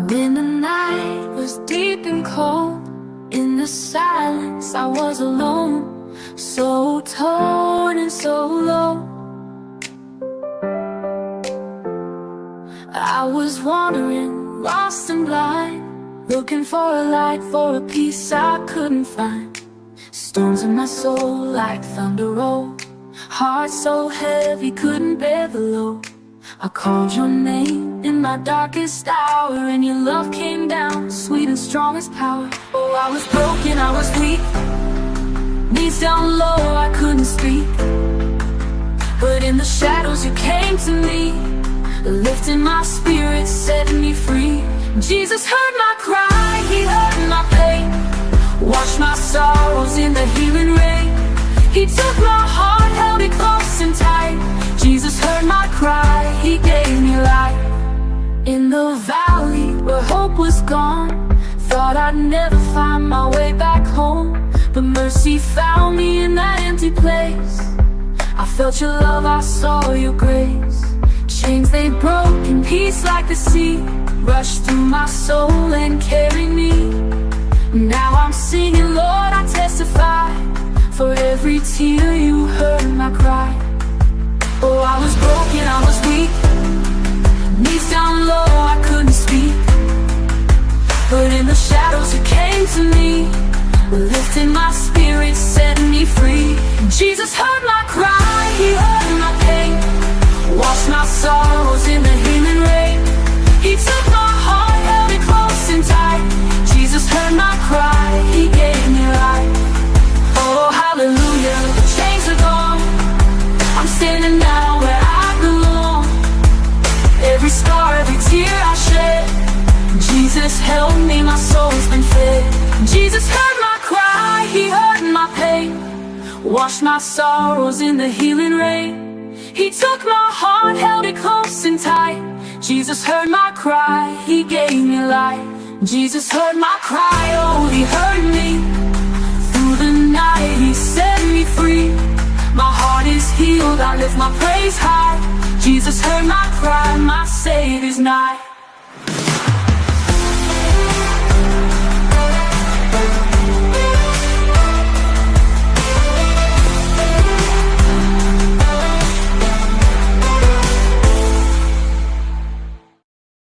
When the night was deep and cold, in the silence I was alone, so torn and so low. I was wandering, lost and blind, looking for a light, for a peace I couldn't find. Storms in my soul like thunder roll, heart so heavy couldn't bear the load. I called your name in my darkest hour, and your love came down, sweet and strong as power. Oh, I was broken, I was weak, knees down low, I couldn't speak. But in the shadows you came to me, lifting my spirit, setting me free. Jesus heard my cry, He heard my pain, washed my sorrows in the healing rain. He took my heart, held it close and tight. Jesus heard my cry, He gave me life. In the valley where hope was gone, thought I'd never find my way back home. But mercy found me in that empty place. I felt your love, I saw your grace. Chains they broke in peace like the sea, rushed through my soul and carried me. Now I'm singing, Lord, I testify, for every tear you heard my cry. Oh, I was broken, I was weak, knees down low, I couldn't speak. But in the shadows you came to me, lifting my spirit, setting me free. Jesus heard my cry, He heard my pain, washed my sorrows in the healing rain. He took my heart, held it close and tight. Jesus heard my cry, He gave me life. Oh, hallelujah, the chains are gone, I'm standing now where I belong. Every scar, every tear I shed, Jesus held me, my soul's been fed. Jesus heard my cry, He heard my pain, washed my sorrows in the healing rain. He took my heart, held it close and tight. Jesus heard my cry, He gave me life. Jesus heard my cry, oh, He heard me. Through the night He set me free. My heart is healed, I lift my praise high. Jesus heard my cry, my Savior's nigh.